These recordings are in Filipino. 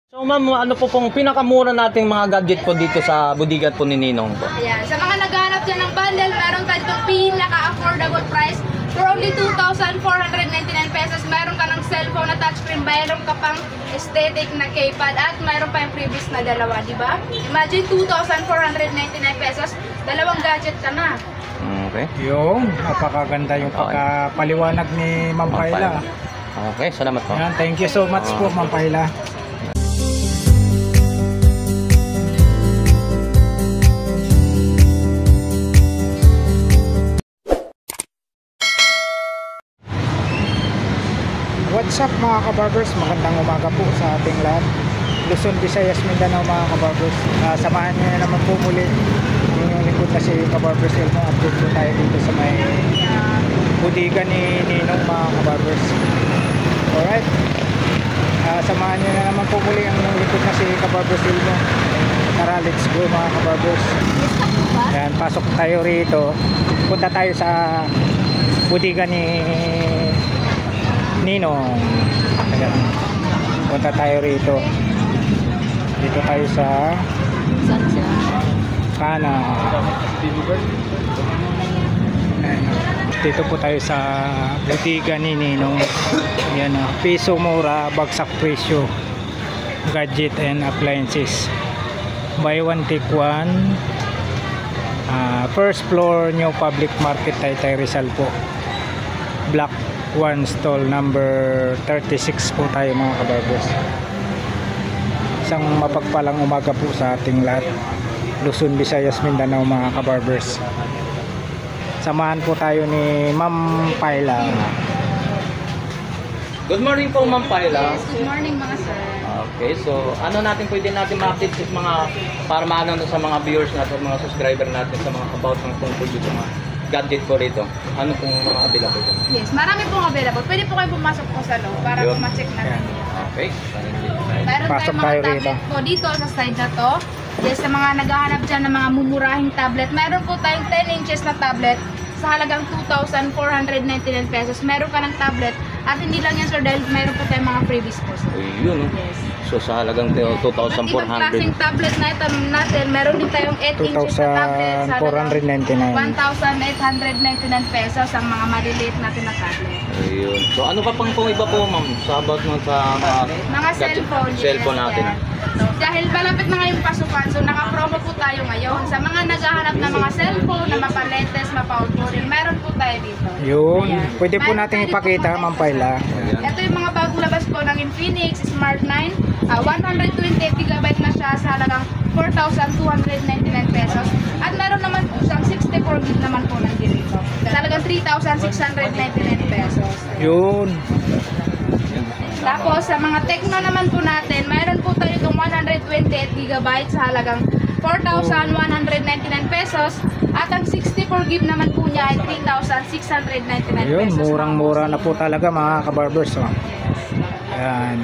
So ma'am, ano po pong pinakamura nating mga gadget po dito sa budigan po ni Ninong po? Ayan, sa mga naghahanap dyan ng bundle, meron tayo itong pinaka-affordable price for only 2,499 pesos. Meron ka ng cellphone na touchscreen, meron ka pang aesthetic na keypad, at meron pa yung previous na dalawa, di ba? Imagine 2,499 pesos, dalawang gadget ka na. Okay. Yung napakaganda yung pagkapaliwanag ni Ma'am Paila. Okay, salamat po. Yan, thank you so much po Ma'am Paila. What's up mga kabarbers? Magandang umaga po sa ating lahat. Luzon, Visayas, Mindanao mga kabarbers. Samahan niyo na naman po muli yung lingkod na si Kabarbers Elmo. Update po tayo dito sa may budiga ni Ninong mga kabarbers. Alright, samahan niyo na naman po muli ang lingkod na si Kabarbers Elmo. Tara, let's go mga kabarbers. Yan, pasok tayo rito. Punta tayo sa budiga ni Ninong. Ayan. Punta tayo rito. Dito tayo sa Kana. Dito po tayo sa butiga ni Ninong. Ayan, piso mura, bagsak presyo, gadget and appliances, buy one take one. First floor, New Public Market, Taytay, Rizal po. Block 1, stall number 36 po tayo mga kabarbers. Isang mapagpalang umaga po sa ating lahat. Luzon, Visayas, Mindanao mga kabarbers. Samahan po tayo ni Ma'am Paila. Good morning po Ma'am Paila. Yes, good morning mga sir. Okay, so ano natin pwede natin ma-update sa mga para maano sa mga viewers natin, mga subscriber natin sa mga about ng tungkol dito mga gadget po rito. Ano pong mga available po? Yes, marami pong available. Pwede po kayo pumasok po sa loob para Yun. ma-check natin. Okay. Meron Pasok tayong tayo mga rito. tablet po dito sa side na to. Yes, sa mga naghahanap dyan ng mga mumurahing tablet, meron po tayong 10 inches na tablet sa halagang 2,499 pesos. Meron ka ng tablet at hindi lang yan sir dahil meron po tayong mga freebies po sir. Yun, no? Yes. So sa halagang At ibang 2,400. klaseng tablet na ito natin, meron din tayong 8 inches na tablet sa halagang 1,899 pesos ang mga maliliit natin na tablet. Ayun. So ano pa pang iba po ma'am sa about mo sa Mga gadget- cellphone. cellphone yes, natin? yeah. Dahil malapit na ngayong pasukan, so naka-promo po tayo ngayon. Sa mga naghahanap ng mga cellphone na mapaletes, mapauturin, meron po tayo dito. Yun, Ayan. pwede po Meron natin tayo ipakita dito Ma'am mga Paila. Ito yung mga bagong labas po ng Infinix Smart 9. 128GB na siya sa halagang 4,299 pesos. At meron naman po siyang 64GB naman po ng dito. Sa halagang 3,699 pesos. Yun. Tapos sa mga Tecno naman po natin, mayroon po tayo itong 128GB sa halagang 4,199 pesos. At ang 64GB naman po niya ay 3,699 Yun, pesos. murang-mura na po talaga mga kabarbers. Oh. Yan.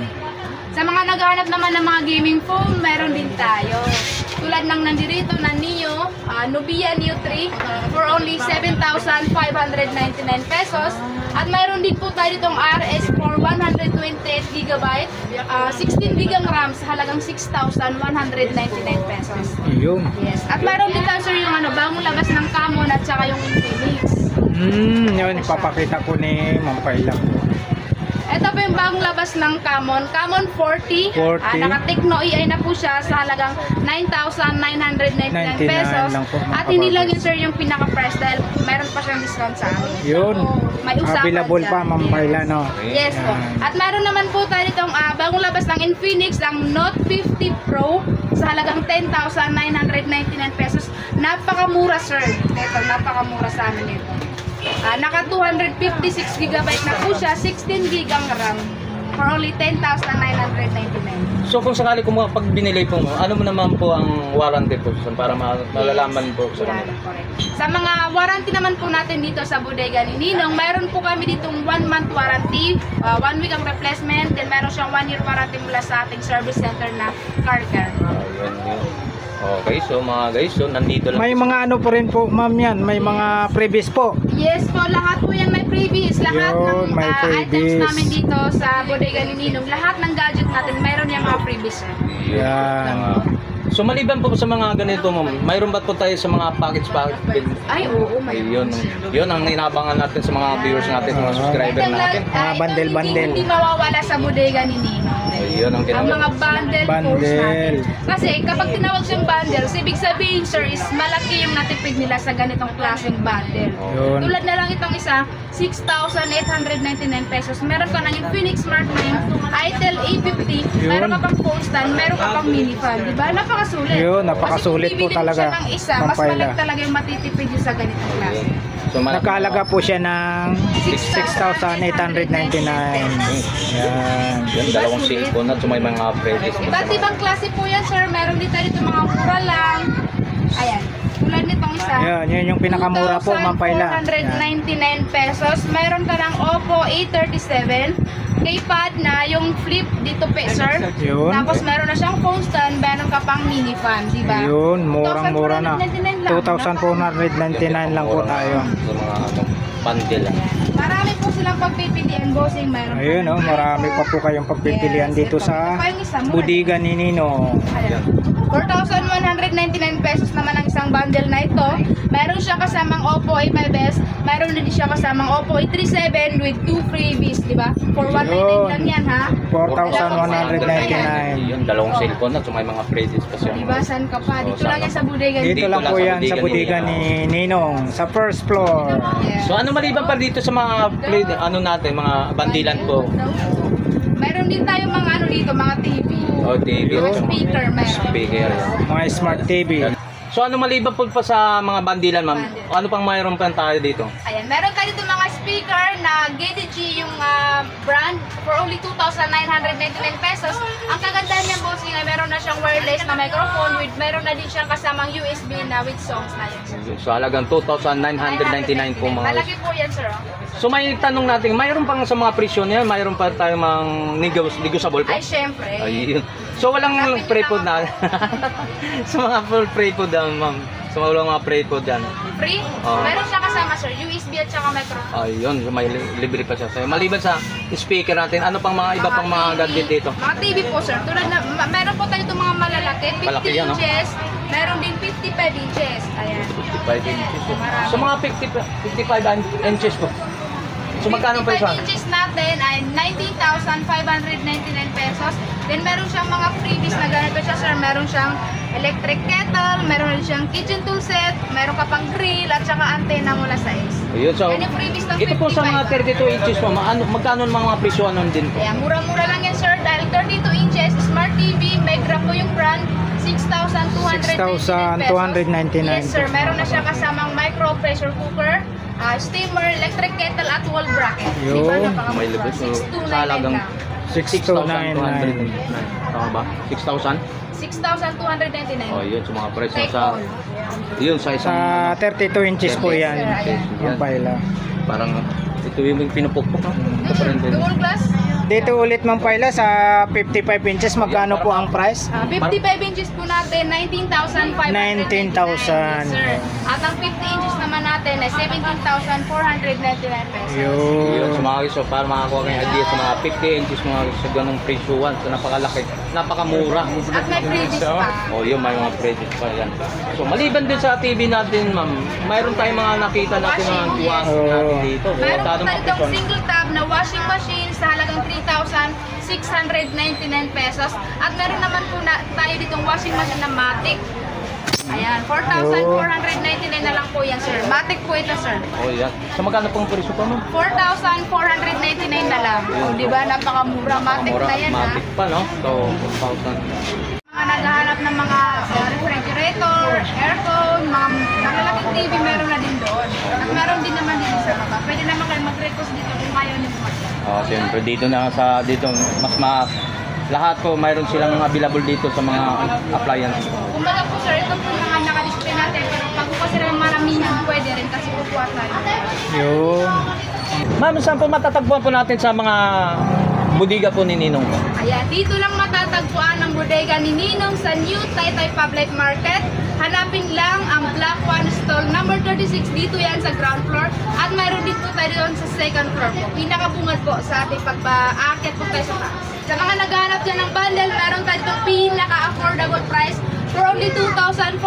Sa mga naghahanap naman ng mga gaming phone, meron din tayo. Tulad ng nandirito na Neo, Nubia Neo 3 for only 7,599 pesos. At mayroon din po tayo ditong RS for 128GB, 16GB ang RAM sa halagang 6,199 pesos. Yun. Yes. At mayroon din tayo sir yung bagong labas ng Camon at saka yung Infinix. Yun, ipapakita ko ni Ma'am Paila. Ito po yung bagong labas ng Camon 40. 40. Naka-Tecno EI na po siya sa halagang 9,999 pesos. lang po, mga At hindi lang kabarbers. yun sir yung pinaka-price dahil meron pa siyang discount sa amin. Yun. So, may usapan Available dyan. pa Ma'am Paila, no? Yes po. Yan. At meron naman po tayo itong bagong labas ng Infinix, ang Note 50 Pro sa halagang 10,999 pesos. Napakamura sir. Ito, napakamura sa amin ito. Naka 256GB na po siya, 16GB ang RAM for only 10,999. So kung sakali kung pag binili po mo, ano mo naman po ang warranty po para malalaman po sa Yan, kanila? correct. Sa mga warranty naman po natin dito sa bodega ni Ninong, mayroon po kami ditong 1 month warranty, 1 week ang replacement, then meron siyang 1 year warranty mula sa ating service center na car care. Ayun, yun. Okay, so mga guys, so nandito lang. May mga ano po rin po, ma'am yan. May mga previous po. Yes po, lahat po yan may freebies. Lahat Yun, ng may items freebies. namin dito sa Bodega ni Ninong, lahat ng gadget natin, mayroon yung mga freebies, sir. Yan. So maliban po sa mga ganito, ma'am, mayroon ba po tayo sa mga package? Ay, oo, may Yun ang inaabangan natin sa mga viewers natin, mga subscriber natin. Mga bundle-bundle. Hindi mawawala sa Bodega ni Ninong. Ayun ang Ang tinawag. mga bundle phones Bundle. natin. Kasi kapag tinawag siyang bundle, ibig sabihin, sir, is malaki yung natipid nila sa ganitong klaseng bundle. Yun. Tulad na lang itong isa, 6,899 pesos. Meron ka na yung Phoenix Smart 9, Itel A50, meron ka pang phone stand, meron ka pang mini fan. Diba? Napakasulit. Yun, napakasulit Kasi kung po talaga. bibili mo siya ng isa, mas Pampayla. malaki talaga yung matitipid yung sa ganitong klase. So, Nakahalaga po siya ng 6,899. Yan. Yun, dalawang cellphone at so may mga previous. Iba't ibang klase po yan, sir. Meron din tayo dito mga mura lang. Ayan. Tulad nitong isa. Yan, yun yung pinakamura po, Ma'am Paila. Yan. 2,499 pesos. Meron ka ng Oppo A37. Keypad na yung flip dito pe, sir. Yun. Tapos meron na siyang phone stand. Meron ka pang mini fan, di ba? Yun, murang-mura na. 2,499 lang. 2,499 lang po tayo. Sa mga bundle. Marami po silang pagpipilian, bossing. Meron Ayun, pa ng marami pa po kayong pagpipilian dito sa Bodega ni Ninong. Ayan. 4,199 pesos naman ang isang bundle na ito. Meron siya kasamang Oppo A5s. Meron din siya kasamang Oppo A37 with 2 freebies, di ba? For 199 lang yan, ha? 4,199. Yun, dalawang cellphone at so may mga previous pa siya. Di ba? Saan ka pa? Dito lang yan sa bodega. Dito lang po yan sa Bodega ni Ninong, sa first floor. Yeah. So ano maliban pa dito sa mga ano natin, mga bandilan po? Meron din tayo mga ano dito, mga TV. O TV. Mga speaker, meron. Speaker. Mga smart TV. So ano maliban po pa sa mga bandilan, ma'am? Ano pang mayroon pa tayo dito? Ayan, meron tayo dito mga speaker na GDG yung brand for only 2,999 pesos. Ang kagandahan niya, bossing, ay meron na siyang wireless na microphone with meron na din siyang kasamang USB na with songs na yun, sir. So halagang 2,999 po mga. Malaki po yan, sir. So may tanong natin, mayroon pang sa mga presyo niya, mayroon pa tayong mga negotiable po? Ay, syempre. Ayun. So walang pre-food na. Sa mga full pre-food ma'am. So walang mga pre-food yan. Free? Oo. Meron siya kasama, sir. USB at saka microphone. Ayun, so may libre pa siya. So maliban sa speaker natin, ano pang mga iba pang mga gadget dito? Mga TV po, sir. Tulad na, meron po tayo itong mga malalaki. 50 Malaki yan, no? inches. Meron din 55 inches. Ayan. 55 inches. So mga 55 inches po. So magkano pa 55 inches natin ay 19,599 pesos. Then meron siyang mga freebies na ganito siya, sir. Meron siyang electric kettle, meron din siyang kitchen tool set, meron ka pang grill at saka antena mula sa is. Ayun, so Yan yung freebies ng ito po sa mga 32 inches po, magkano ang mga presyo nun din po? Kaya mura-mura lang yan, sir. Dahil 32 inches, smart TV, Megra po yung brand, 6,299 6,299. Yes, sir. Meron na siya kasamang micro pressure cooker, steamer, electric kettle at wall bracket. Yun. Diba, napakamura? May libros. So 6,299 sa halagang lang. 6,299. Tama ba? 6,000? 6,299. Oh, yun, sa mga presyo Take sa all. yun sa isang Sa 32 inches po yan. Yes, sir. Ma'am Paila. parang ito yung pinupukpok no? Ito pa rin din. Dual glass. Dito ulit, Ma'am Paila, sa 55 inches, magkano po ang price? 55 inches po natin, 19,500. 19,000. Sir. At ang 50 inches naman natin ay 17,499 pesos. Yun, Yun. sa mga so para makakuha kayo idea sa mga 50 inches mga sa ganung presyuan, so napakalaki, napakamura. At may freebies pa. Oh, yun, may mga previous pa yan. So maliban din sa TV natin, ma'am, mayroon tayong mga nakita natin mga Washing, tuwang yes. natin dito. Meron po Tanong tayo itong presyon. single tab na washing machine sa halagang 3,699 pesos. At meron naman po tayo ditong washing machine na Matic. Ayan, 4,499 na lang po yan, sir. Matic po ito, sir. Oh, yan. So magkano pong presyo pa, ma'am? 4,499 na lang. O, di ba? Napakamura. Matic na yan, ha? Matic pa, no? So, 4,000. Mga naghahanap ng mga refrigerator, aircon, mga malalaking TV, meron na din doon. At meron din naman dito sa baba. Pwede naman kayo mag-request dito kung ayaw niyo mag Oh, siyempre dito na sa dito mas lahat po mayroon silang available dito sa mga appliances. Kumbaga po, sir, ito po mga naka-display natin. Pero pag po kasi naman maramihan, pwede rin kasi kukuha tayo. Yun. Ma'am, saan po matatagpuan po natin sa mga Budiga po ni Ninong. Ayan, dito lang matatagpuan ang bodega ni Ninong sa New Taytay Public Market. Hanapin lang ang Black One Stall number 36. Dito yan sa ground floor. At mayroon din po tayo doon sa second floor po. Pinakabungad po sa ating pagpa-akit po tayo sa taas. Sa mga naghahanap dyan ng bundle, meron tayo itong pinaka-affordable price for only 2,499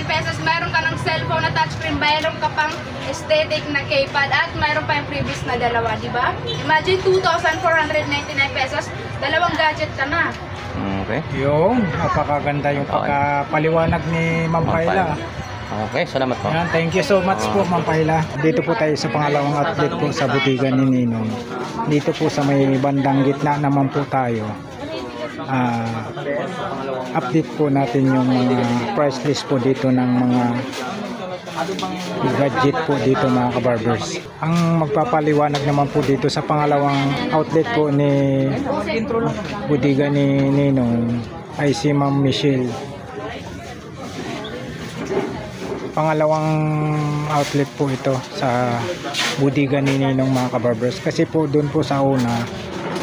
pesos. Meron ka ng cellphone na touchscreen, meron ka pang aesthetic na keypad, at meron pa yung previous na dalawa, di ba? Imagine 2,499 pesos, dalawang gadget ka na. Okay. Yung napakaganda yung pagkapaliwanag ni Ma'am Paila. Okay, salamat po. Yan, thank you so much po Ma'am Paila. Dito po tayo sa pangalawang outlet po sa butiga ni Ninong. Dito po sa may bandang gitna naman po tayo. Update po natin yung mga price list po dito ng mga gadget po dito mga kabarbers. Ang magpapaliwanag naman po dito sa pangalawang outlet po ni butiga ni Ninong ay si Ma'am Michelle. Pangalawang outlet po ito sa butiga ni Ninong mga kabarbers, kasi po doon po sa una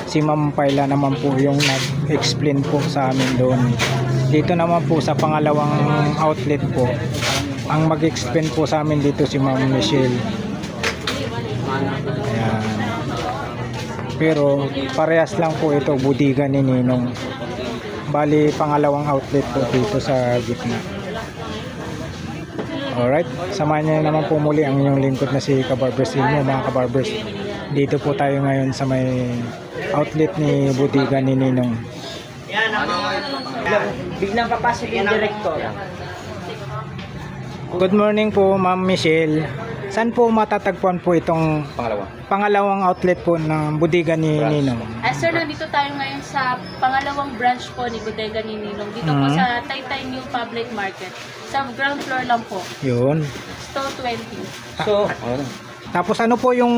si Ma'am Paila naman po yung nag-explain po sa amin doon. Dito naman po sa pangalawang outlet po, ang mag-explain po sa amin dito si Ma'am Michelle. Ayan. Pero parehas lang po ito butiga ni Ninong. Bali pangalawang outlet po dito sa gitna. Alright, samahan niyo naman po muli ang inyong lingkod na si Kabarbers Ilmo mga kabarbers. Dito po tayo ngayon sa may outlet ni butiga ni Ninong. Biglang papasok yung director. Good morning po Ma'am Michelle. Saan po matatagpuan po itong pangalawang outlet po ng bodega ni Ninong? Sir, nandito tayo ngayon sa pangalawang branch po ni bodega ni Ninong. Dito po sa Taytay New Public Market. Sa ground floor lang po. Yun. Store 20. So, Tapos ano po yung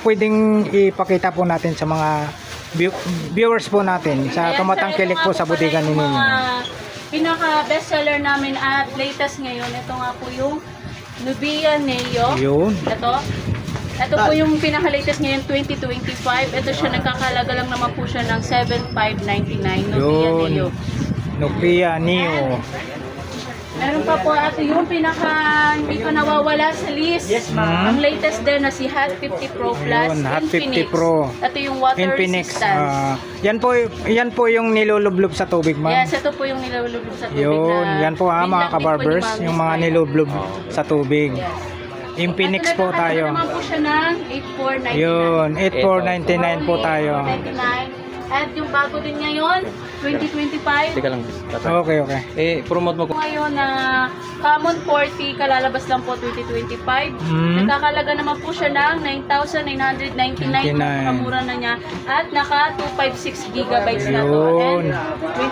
pwedeng ipakita po natin sa mga viewers po natin sa tumatangkilik po sa bodega ni Ninong? Pinaka bestseller namin at latest ngayon, ito nga po yung Nubia Neo. Yun. Ito po yung pinaka-latest ngayon, 2025. Ito siya, nagkakalaga lang naman po siya ng 7,599. Nubia Yun. Neo. Nubia Neo. Meron pa po ito yung pinaka hindi ko nawawala sa list. Yes, ma'am. Ang latest din na si Hot 50 Pro Plus. Yun, Hot 50 Infinix. Pro. Ito yung water Infinix. resistance. Yan po yung nilulublob sa tubig, ma'am. Yes, ito po yung nilalulubog sa tubig. Yun, na yan po bilang mga din po kabarbers, ni Ma'am yung mga Miss nilulublob sa tubig. Yes. Infinix At po tayo. naman po siya ng 8,499. Yun, 8499 po tayo. 8,499. At yung bago din ngayon, 2025. teka lang. Okay, okay. Promote mo ko. Ngayon na Common 40, kalalabas lang po 2025. Nagkakalaga naman po siya ng 9,999. 99. Napakamura na niya. At naka 256 gigabytes na to. Yun. And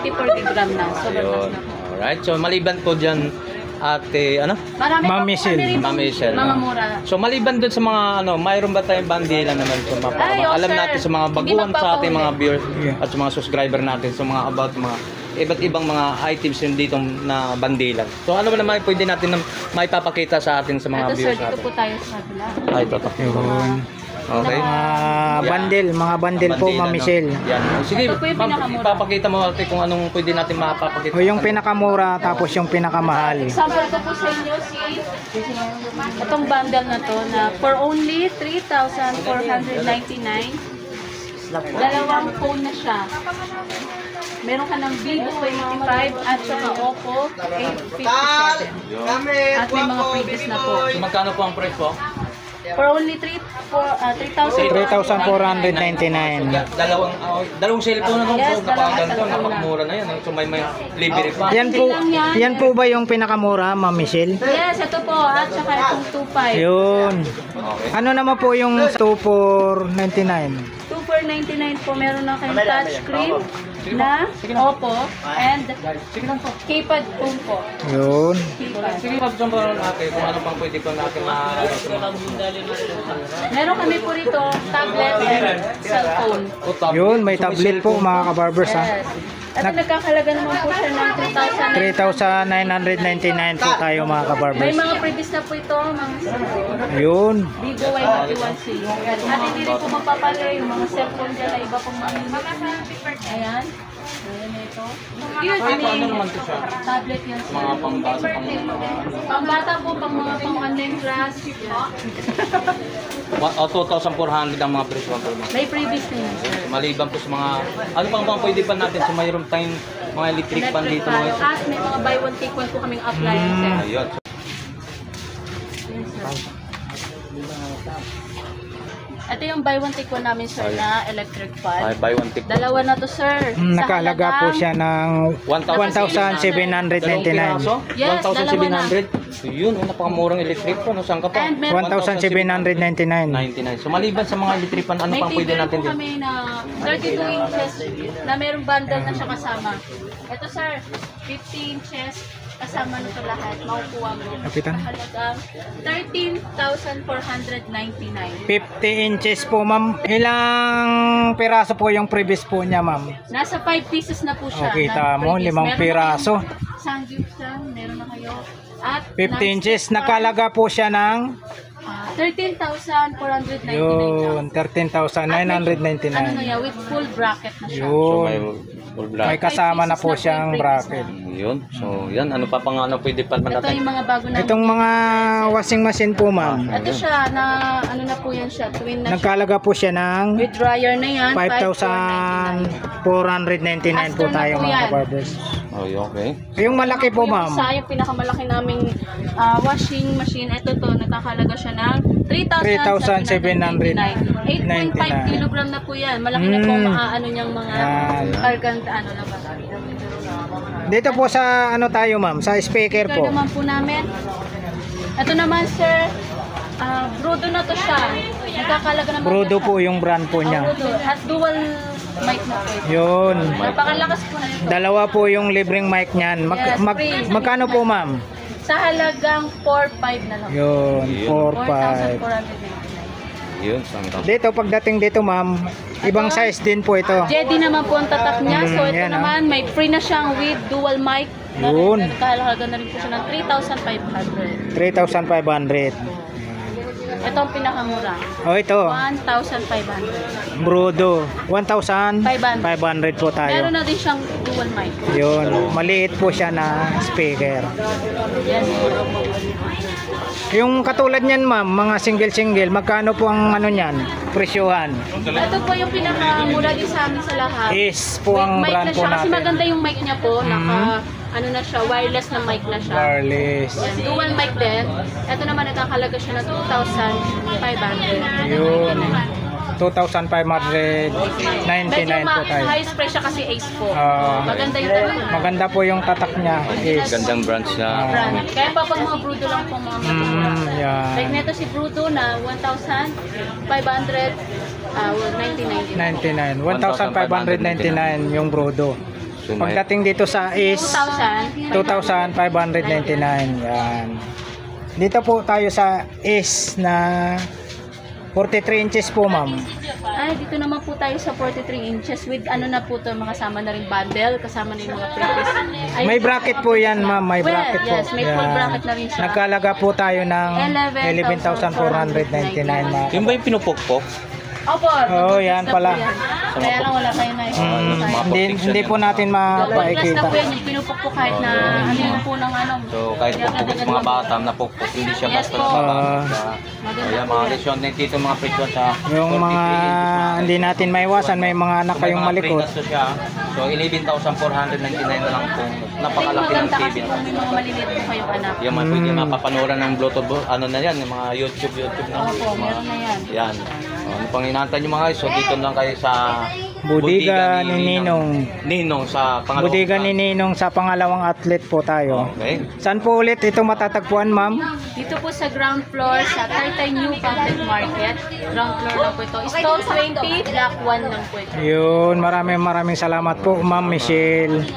24 gigram na. Sobrang Yun. taas na po. Alright, so maliban po dyan, ate, ano? Marami Ma'am pa po Michelle. kami rin Ma'am Michelle. mga mura. So maliban doon sa mga mayroon ba tayong bandila naman sa mga Ay, oh, alam sir. natin sa mga Hindi baguhan sa ating mga magpapahuli. viewers Yeah. at sa mga subscriber natin sa mga about mga iba't ibang mga items yung dito na bandila. So ano ba naman pwede natin na maipapakita sa atin sa mga Ito sir, viewers dito natin? po tayo sa kabila. Ay, ito. Yun. Okay. Mga bundle po, Ma'am Michelle. Yan. Sige, Ito po yung ma'am, pinakamura. ipapakita mo ate kung anong pwede natin mapapakita. O yung pinakamura, tapos yung pinakamahal. Example ko po sa inyo si itong bundle na to na for only 3,499. Dalawang phone na siya. Meron ka ng Vivo A55 at saka Oppo A57. At may mga previous na po. So, magkano po ang price po? For only 3,499. 3,499. Dalawang cellphone na nung Yes, so, dalawang napakaganda, cellphone na. napakamura na yan. So may libre pa. Yan po ba yung pinakamura, Ma'am Michelle? Yes, ito po. At saka itong 2,500. Yun. Okay. Ano naman po yung 2499? 2,499 po. Meron na kayong touchscreen na Oppo and keypad phone po. Yun. Keypad. Sige, pagsambaran natin kung ano pang pwede ko natin Meron kami po rito tablet and cellphone. Yun, may tablet po mga kabarbers ha. Yes. At nagkakalaga naman po siya ng 3,999 po tayo mga May kabarbers. mga previous na po ito, mga Yun. Vivo Y91C. At hindi rin po mapapala yung mga cellphone dyan na iba pong mga Ayan. Ayan ito. Ano naman to siya? Tablet yan sir. Mga pangbasa, Pangbata po, pang mga pang-online class. 2,400 ang mga presyo po. May previous na yun sir. Maliban po sa mga, ano pang pwede pa natin sa mayroong tayong mga electric pan dito mga ito. At may mga buy one take one po kaming appliances. Ayun. Yes, sir. Ito yung buy one take one namin sir na electric Ay, fan. buy one take. Dalawa na to sir. Nakalaga po siya ng 1,799. Yes, 1,700. So yun, napakamurang electric pan. Saan ka pa? And meron 1,799. 99. So maliban sa mga electric pan, ano may pang pwede TV natin po din? kami na 32 inches na merong bundle na siya kasama. Ito sir, 50 inches kasama nito lahat. Makukuha mo. Kapitan. Halagang 13,499. 50 inches po ma'am. Ilang piraso po yung previous po niya ma'am? Nasa 5 pieces na po siya. O, kita mo, 5 piraso. Sangyup siya, meron na kayo. At 50 inches. Nakalaga po siya ng 13,499. yun, Ano 13,999. na yan, with full bracket na siya. So may Yun. full May black. kasama na po Five pieces na siyang po yung bracket. Yun. So yan, ano pa pang ano pwede pa Ito natin? yung mga bago na. Itong mga washing machine po ma'am. Ito siya na ano na po yan siya, twin na siya. Nagkalaga po siya ng With dryer na yan, 5,499 po tayo mga kabarbers. Oh, okay. Yung malaki po Yung ma'am. isa, yung pinakamalaki naming washing machine, ito to, nagkakalaga siya ng 3,799. 8.5 kilogram na po yan. Malaki na po maaano niyang mga Yan. kargang ano na ba. Dito po sa ano tayo ma'am, sa speaker Ito po. naman po namin. Ito naman sir, Brudo na to siya. Nagkakalaga naman Brudo siya. po yung brand po niya. Brudo. At dual mic na po ito. Yun. Napakalakas po na ito. Dalawa po yung libreng mic niyan. Yes, free. Magkano po ma'am? Sa halagang 4,500 na lang. Yun, 4,500. 4,499. Yun, saan ka? Dito, pagdating dito ma'am, ibang size din po ito. Jedi naman po ang tatak niya. So ito yan, naman, may free na siyang with dual mic. Yun. Nagkahalaga na rin po siya ng 3,500. 3,500. Ito ang pinakamura. Oh, ito. 1,500. Brudo. 1,500 po tayo. Meron na din siyang dual mic. Yun, maliit po siya na speaker. Yes. Yung katulad niyan ma'am, mga single-single, magkano po ang ano niyan? Presyuhan. Ito po yung pinakamura din sa amin sa lahat. Is po ang With mic brand na po siya. Kasi natin. maganda yung mic niya po. Ano na siya, wireless na mic na siya. Wireless. Yan, dual mic din. Ito naman nagkakalaga siya na 2,500. Yun. 2,599 po tayo. highest price siya kasi Ace po. Maganda yung tatak. Maganda po yung tatak niya. Is. Gandang branch na. Brand. Kaya pa pag mga Brudo lang po mga Yan. Like neto si Brudo na 1,599. 99. 1,599 yung Brudo. So, may- Pagdating dito sa is 2,000. 2,599. Yan. Dito po tayo sa is na 43 inches po ma'am. Ay, dito naman po tayo sa 43 inches with ano na po to, mga kasama na rin bundle, kasama na yung mga previous. Ay, May bracket po yan ma'am. May Well, bracket po. yes, may full Yan. bracket na rin siya. Nagkalaga po tayo ng 11,499 11,499 mga. Yung ba yung pinupukpok? Opo. Oo, yan na po pala. yan. Kaya lang wala kayo na Hindi po natin Plus na mapakikita. po yan, yung pinupok po kahit na ano yung po ng ano. So kahit pupukpok sa mga bata, napukpok, hindi siya Yes basta po. nababa. Ayan, mga presyon na dito, mga presyon sa Yung 43 mga inches. hindi natin maiwasan, may mga anak May kayong mga malikot. pregas to siya. So 11,499 na lang po. Yung Napakalaki ng maganda TV. kasi kung may mga maliliit po kayong anak. Yan man pwede mapapanoran ng Bluetooth, ano na yan, yung mga YouTube na. Opo, meron na yan. Yan. Ano pang inaantay nyo mga guys? So dito lang kayo sa Budiga ni Ninong. Ninong sa pangalawang. Budiga ni Ninong sa pangalawang outlet po tayo. Okay. Saan po ulit ito matatagpuan ma'am? Dito po sa ground floor sa Taytay New Public Market. Ground floor lang po ito. Stone 20, Block 1 lang po ito. Yun, maraming salamat po ma'am Michelle.